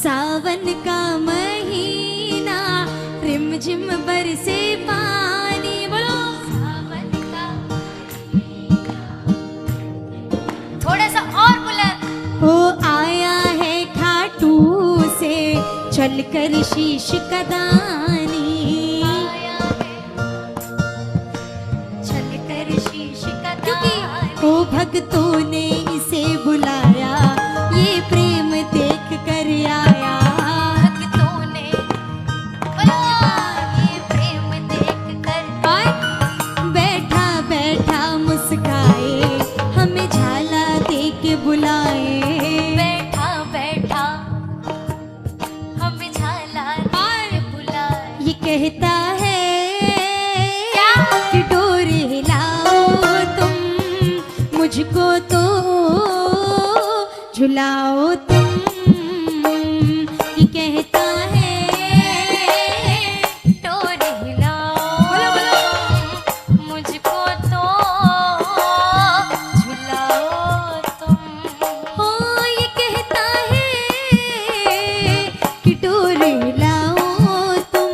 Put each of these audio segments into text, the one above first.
सावन का महीना रिमझिम बरसे पानी। बोलो सावन का महीना। थोड़ा सा और बुलंद। वो आया है खाटू से चलकर शीश कदानी। चलकर शीश कदानी। ओ भक्तों ने इसे बुलाया, ये प्रेम देख कर आया। भक्तों ने ये प्रेम देख कर आए। बैठा बैठा मुस्काए, हमें झाला दे के बुलाए। बैठा बैठा हमें झाला दे के बुलाए। ये कहता है क्या कि डोर हिलाओ तुम, मुझको तो झुलाओ तुम। ये कहता है डोर हिलाओ, बोलो बोलो, मुझको तो झुलाओ तुम। हो ये कहता है कि डोर हिलाओ तुम,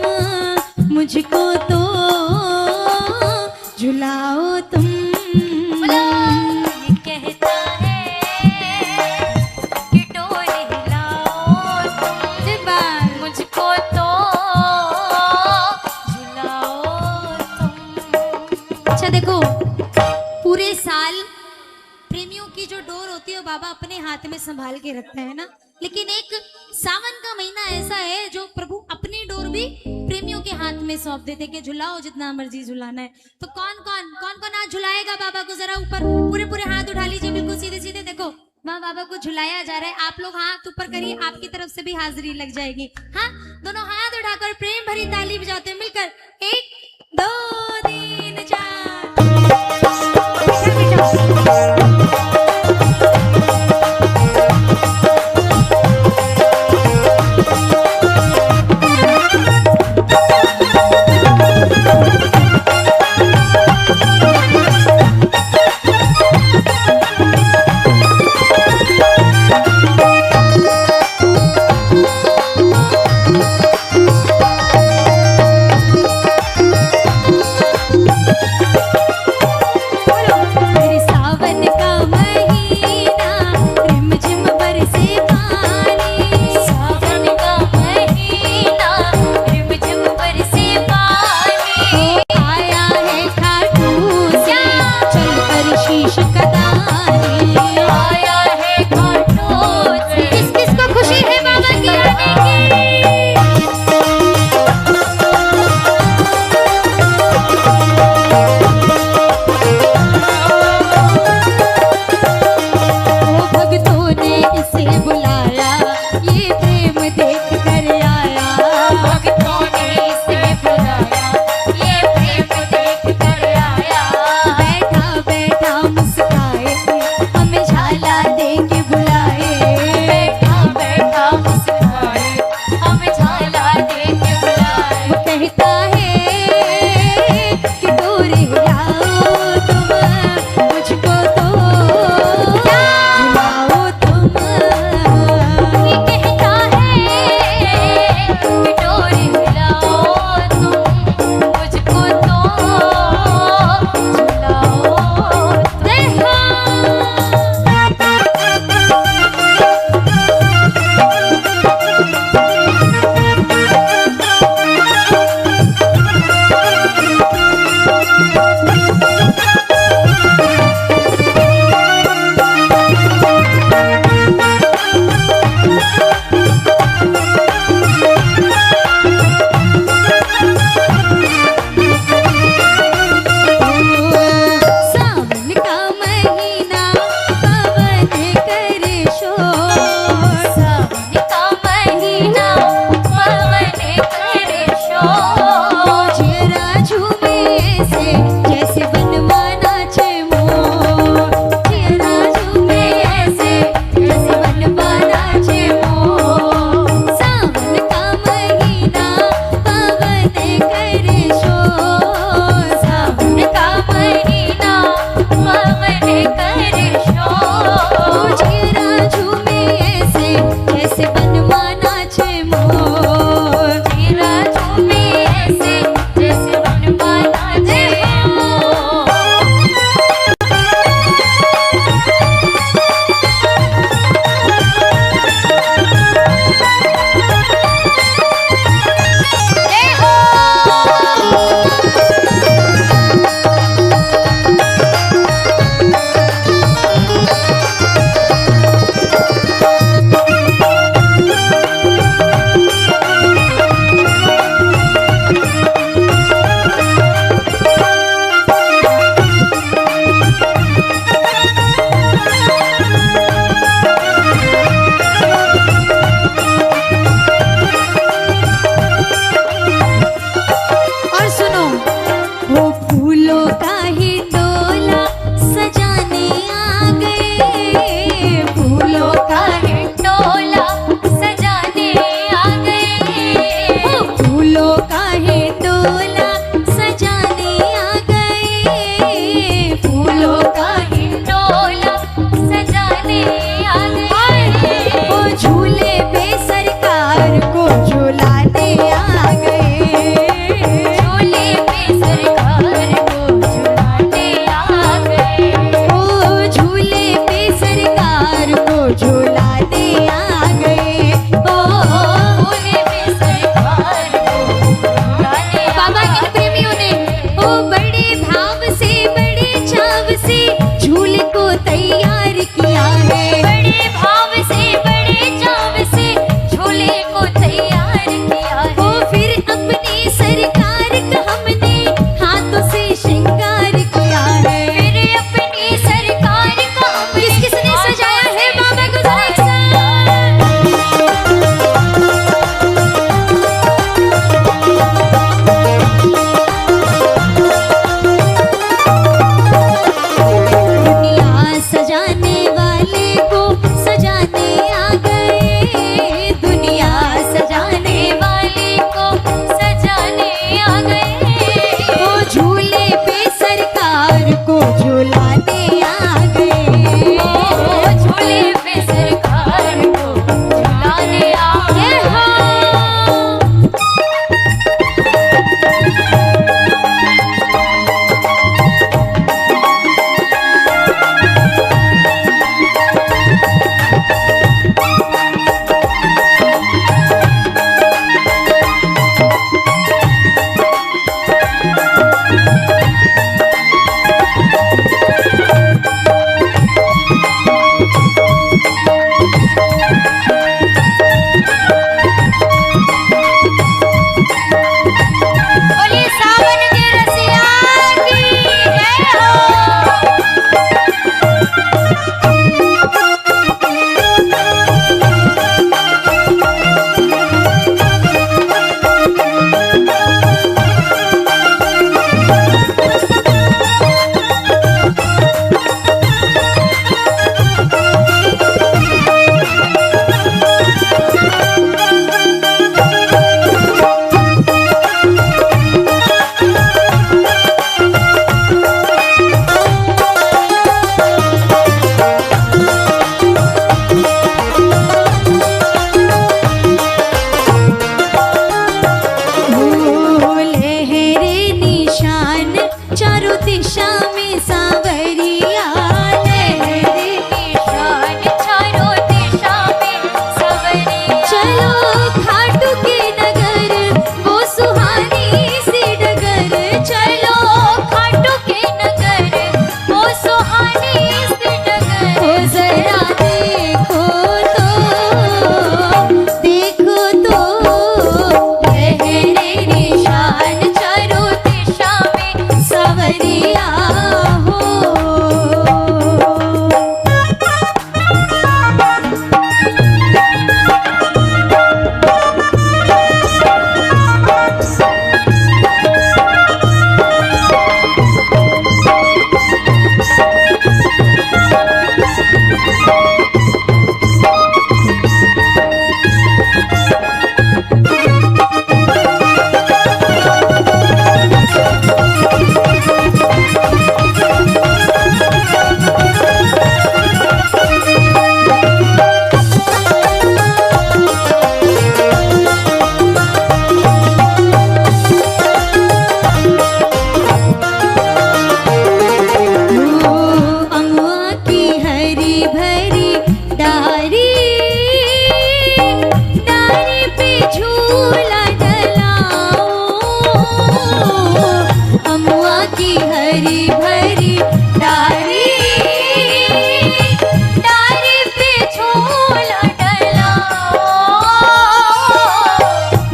मुझको तो झुलाओ तुम। देखो पूरे साल प्रेमियों की जो डोर होती है बाबा अपने हाथ में संभाल के रखता है ना, लेकिन एक सावन का महीना ऐसा है जो प्रभु अपनी डोर भी प्रेमियों के हाथ में सौंप देते कि झुलाओ जितना मर्जी झुलाना है। तो कौन कौन आज झुलाएगा बाबा को? जरा ऊपर पूरे पूरे हाथ उठा लीजिए, बिल्कुल सीधे सीधे। देखो वहाँ बाबा को झुलाया जा रहा है। आप लोग हाथ ऊपर करिए, आपकी तरफ से भी हाजिरी लग जाएगी। हाँ, दोनों हाथ उठाकर प्रेम भरी ताली बजाते हैं मिलकर। 1 2 3 4। सावन का नाचे मोर, चेहरा झूमे ऐसे जैसे बनवा नाचे मोर। जय हो।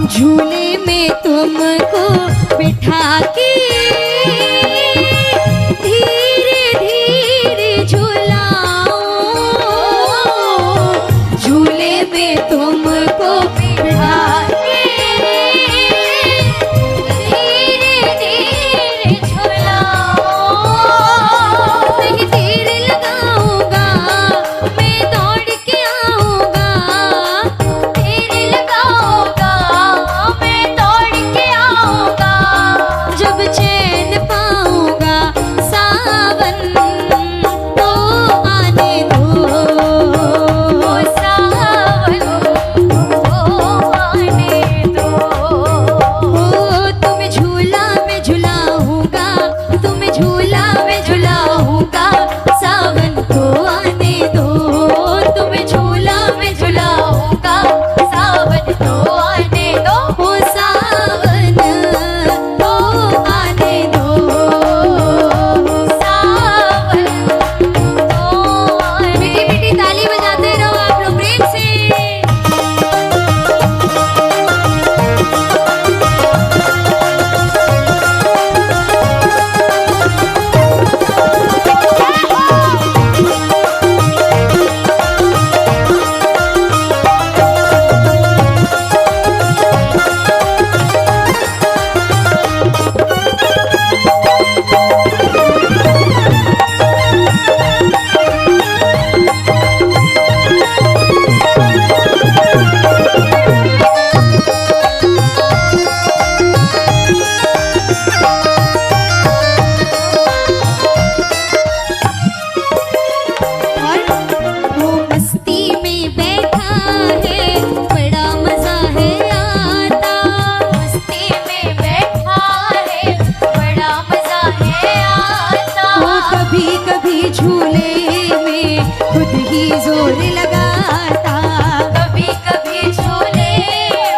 झूले में तुमको बिठा के धीरे धीरे झुलाओ, झूले में तुमको बिठा के धीरे धीरे झुलाओ। नहीं देर लगाऊंगा, मैं दौड़ के आऊंगा, देर लगाऊंगा, मैं दौड़ के आऊंगा। जब चैन पाऊंगा सावन तो आने दो, ओ सावन को आने दो। ओ तुम झूला में झुलाऊंगा, तुम झूला में झुलाऊंगा, सावन तो आने दो, तुम झूला में झुलाऊंगा, सावन को आने दो। ओ सावन तो आने दो। सावन को आने मीठी मीठी ताली बजाते रहो आप लोग प्रेम से। और वो मस्ती में बैठा है, बड़ा मजा है आता, मस्ती में बैठा है, बड़ा मजा है आता। वो कभी कभी झूले में खुद ही जोर लगाता, कभी कभी झूले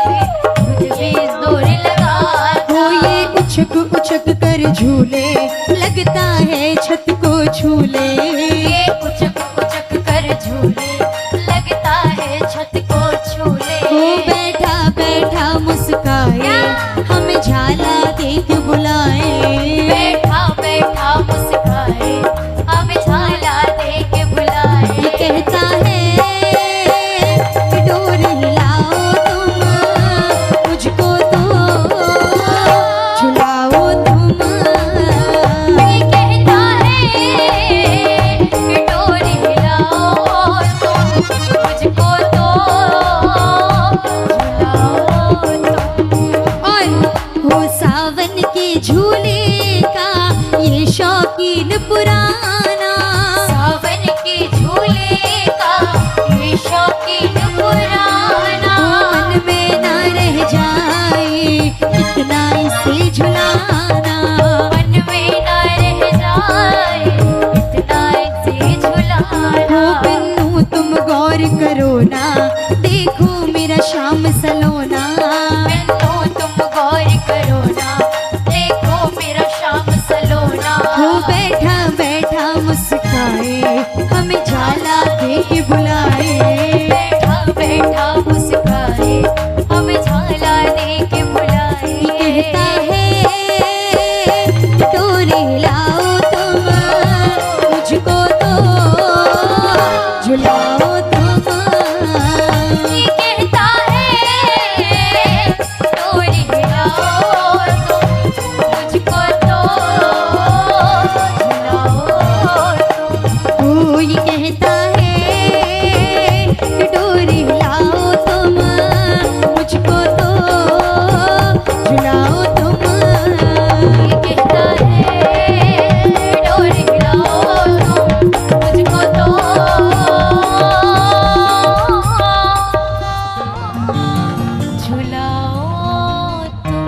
में खुद भी जोर लगाता। वो ये उछक उछक कर झूले, लगता है छत को झूले, ये उचक उचक कर झूले, लगता है छत को छूले। वो बैठा बैठा मुस्काए, हमें झाला देख बुलाए, बैठा बैठा मुस्काए, हमें झाला दे के बुलाए। ये कहता है कि डोर हिलाओ तुम, मुझको तो झुलाओ तुम। ये कहता है कि डोरी हिलाओ तुम, मुझको तो झुलाओ तुम। और हो सावन के झूले का ये शौकीन पुराना, सावन के झूले का ये शौकीन पुराना। मन में ना रह जाए कितना इसे झुलाना, मन में ना रह जाए इतना इसे हो झुलाना। बिन्नू तुम गौर करो ना, देखो मेरा शाम सलोना, बिन्नू तुम गौर करो ना, देखो मेरा शाम सलोना। हो बैठा बैठा मुस्काए, हमें झाला दे के बुलाए, बैठा बैठा मुस्काए, हमें झाला दे के बुलाए। कहता है डोरी लाओ तुम, मुझको तो झुलाओ तुम। ये कहता है डोरी हिलाओ तुम, मुझको तो झुलाओ तुम। ओ ये कहता है कि डोरी लाओ तुम, मुझको तो झुलाओ तुम। ये कहता है डोरी हिलाओ तुम, मुझको तो झुलाओ तुम।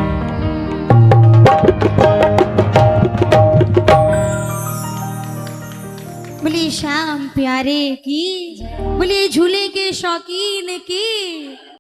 बोले श्याम प्यारे की, बोले झूले के शौकीन की।